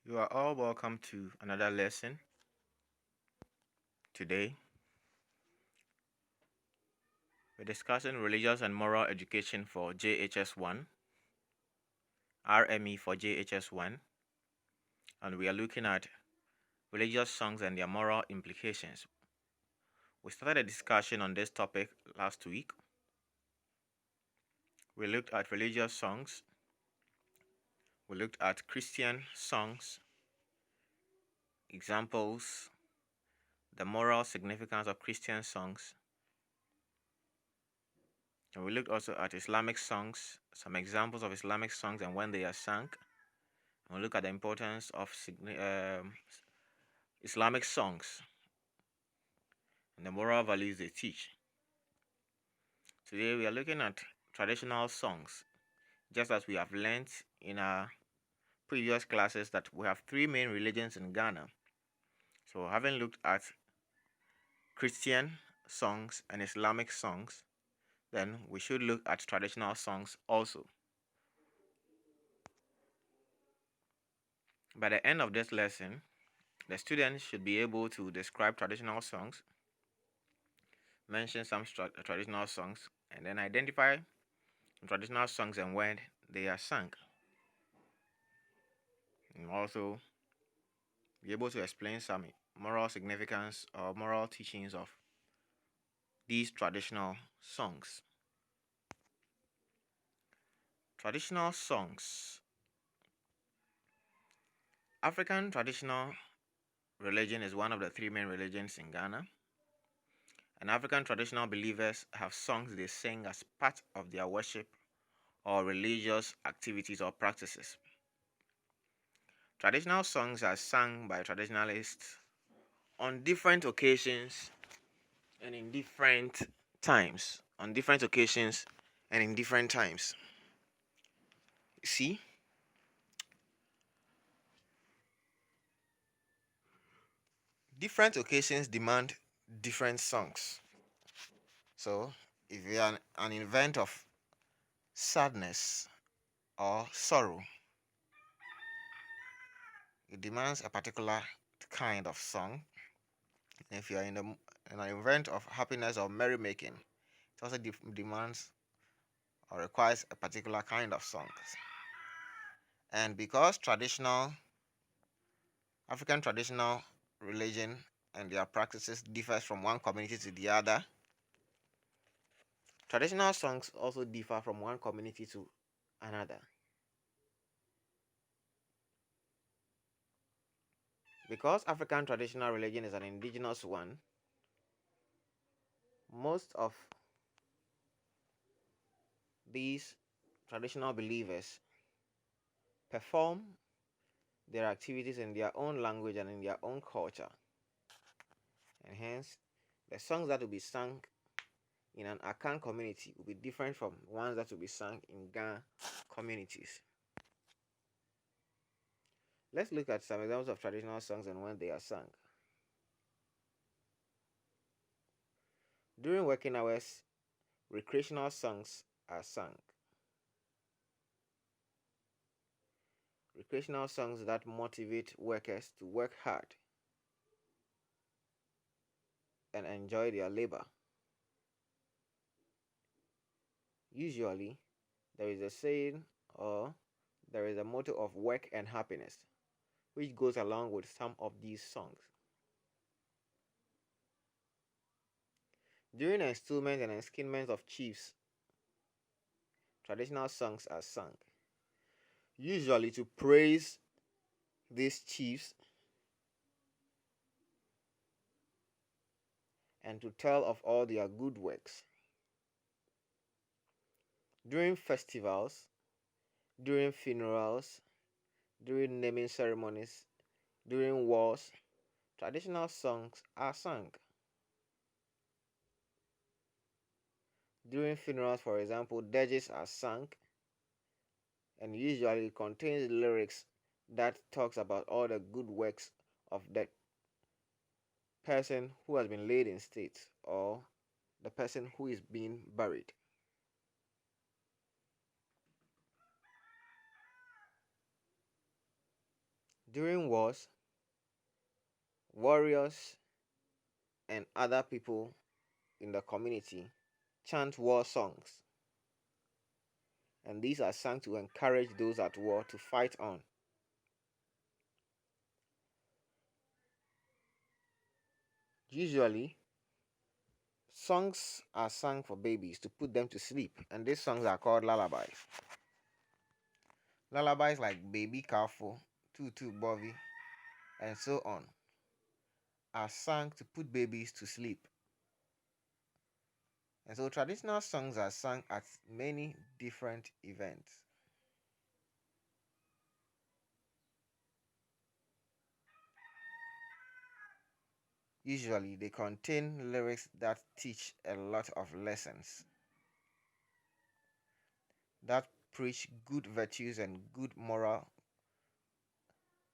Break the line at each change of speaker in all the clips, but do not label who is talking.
You are all welcome to another lesson. Today, we're discussing religious and moral education for JHS1, RME for JHS1, and we are looking at religious songs and their moral implications. We started a discussion on this topic last week. We looked at religious songs, we looked at Christian songs, examples, the moral significance of Christian songs, and we looked also at Islamic songs, some examples of Islamic songs and when they are sung. And we look at the importance of Islamic songs and the moral values they teach. Today we are looking at traditional songs, just as we have learned in our previous classes that we have three main religions in Ghana. So having looked at Christian songs and Islamic songs, then we should look at traditional songs also. By the end of this lesson, the students should be able to describe traditional songs, mention some traditional songs, and then identify traditional songs and when they are sung. And also be able to explain some moral significance or moral teachings of these traditional songs. Traditional songs. African traditional religion is one of the three main religions in Ghana. And African traditional believers have songs they sing as part of their worship or religious activities or practices. Traditional songs are sung by traditionalists on different occasions and in different times. On different occasions and in different times. You see? Different occasions demand different songs. So, if you are an event of sadness or sorrow, it demands a particular kind of song. If you are in an event of happiness or merrymaking, it also demands or requires a particular kind of songs. And because African traditional religion and their practices differs from one community to the other, traditional songs also differ from one community to another. Because African traditional religion is an indigenous one, most of these traditional believers perform their activities in their own language and in their own culture. And hence, the songs that will be sung in an Akan community will be different from ones that will be sung in Ga communities. Let's look at some examples of traditional songs and when they are sung. During working hours, recreational songs are sung. Recreational songs that motivate workers to work hard and enjoy their labor. Usually, there is a saying or there is a motto of work and happiness, which goes along with some of these songs. During enthronement and enskinment of chiefs, traditional songs are sung, usually to praise these chiefs and to tell of all their good works. During festivals, during funerals, during naming ceremonies, during wars, traditional songs are sung. During funerals, for example, dirges are sung and usually contains lyrics that talks about all the good works of the person who has been laid in state or the person who is being buried. During wars, warriors and other people in the community chant war songs, and these are sung to encourage those at war to fight on. Usually, songs are sung for babies to put them to sleep, and these songs are called lullabies. Lullabies like Baby Careful, Tutu Bobby, and so on are sung to put babies to sleep. And so traditional songs are sung at many different events. Usually, they contain lyrics that teach a lot of lessons, that preach good virtues and good moral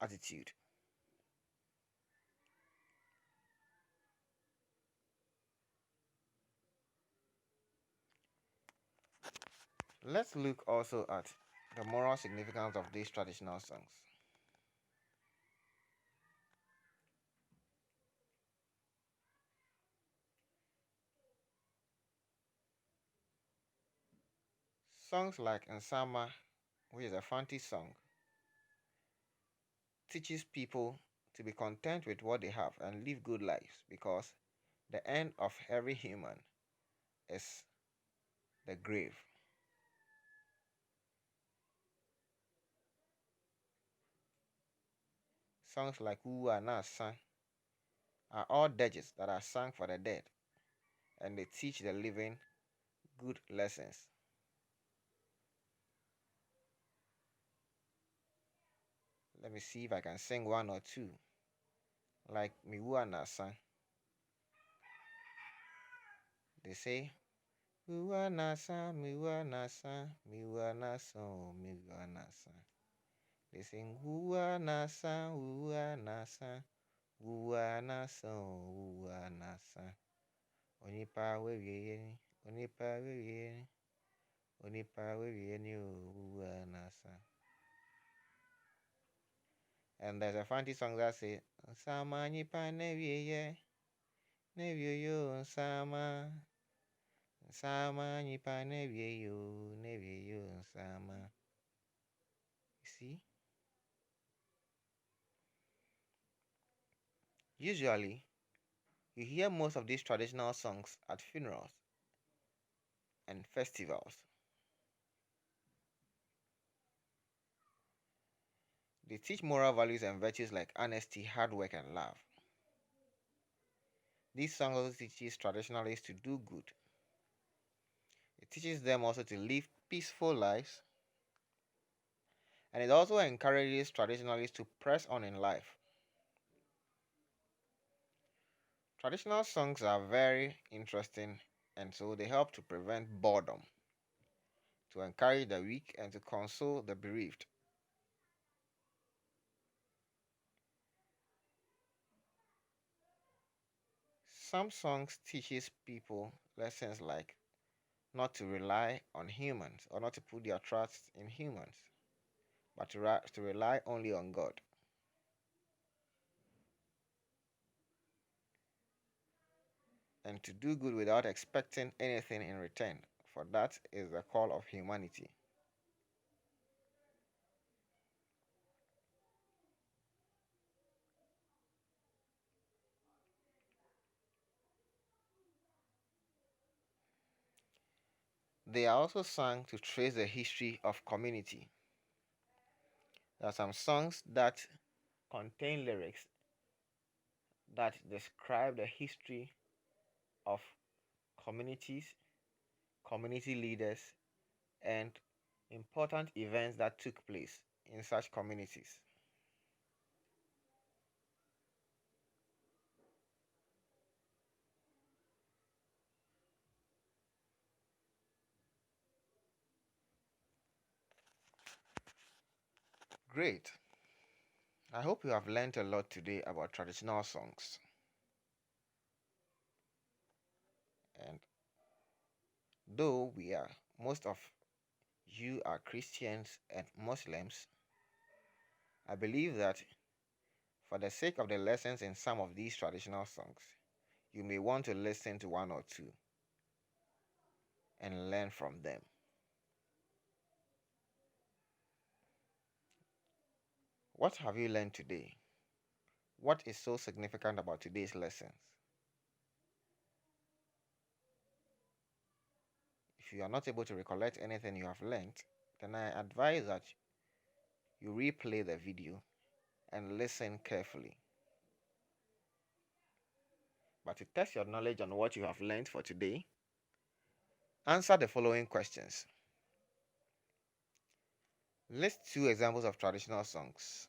attitude. Let's look also at the moral significance of these traditional songs. Songs like Nsama, which is a Fanti song, teaches people to be content with what they have and live good lives because the end of every human is the grave. Songs like Uwa Na San are all dirges that are sung for the dead, and they teach the living good lessons. Let me see if I can sing one or two. Like Miwa Na San. They say, Miwa Na San, Miwa Na San, Miwa Na San, Miwa Na San. They sing, Uwa Na San, Uwa Na San, Uwa Na San, Uwa Na San. Onipa we yeni, Onipa we yeni, Onipa we yeni, Uwa Na San. And there's a fancy song that says, Sama nipa neviye, neviyo sama. Sama nipa neviyo sama. You see? Usually, you hear most of these traditional songs at funerals and festivals. They teach moral values and virtues like honesty, hard work, and love. These songs also teach traditionalists to do good. It teaches them also to live peaceful lives, and it also encourages traditionalists to press on in life. Traditional songs are very interesting, and so they help to prevent boredom, to encourage the weak, and to console the bereaved. Some songs teaches people lessons like not to rely on humans or not to put their trust in humans, but to rely only on God. And to do good without expecting anything in return, for that is the call of humanity. They are also sung to trace the history of community. There are some songs that contain lyrics that describe the history of communities, community leaders, and important events that took place in such communities. Great. I hope you have learned a lot today about traditional songs. And though most of you are Christians and Muslims, I believe that For the sake of the lessons in some of these traditional songs, you may want to listen to one or two and learn from them. What have you learned today? What is so significant about today's lessons? If you are not able to recollect anything you have learned, then I advise that you replay the video and listen carefully. But to test your knowledge on what you have learned for today, answer the following questions. List two examples of traditional songs.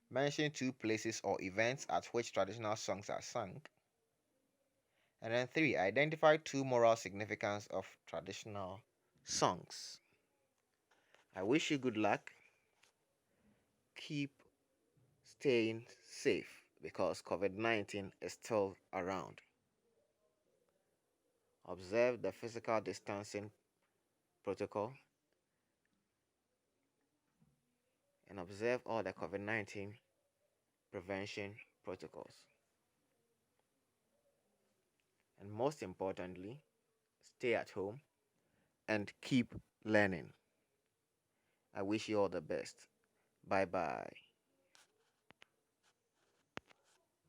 Mention two places or events at which traditional songs are sung. And then 3, identify two moral significance of traditional songs. I wish you good luck. Keep staying safe because COVID-19 is still around. Observe the physical distancing protocol and observe all the COVID-19 prevention protocols. And most importantly, stay at home and keep learning. I wish you all the best. Bye bye.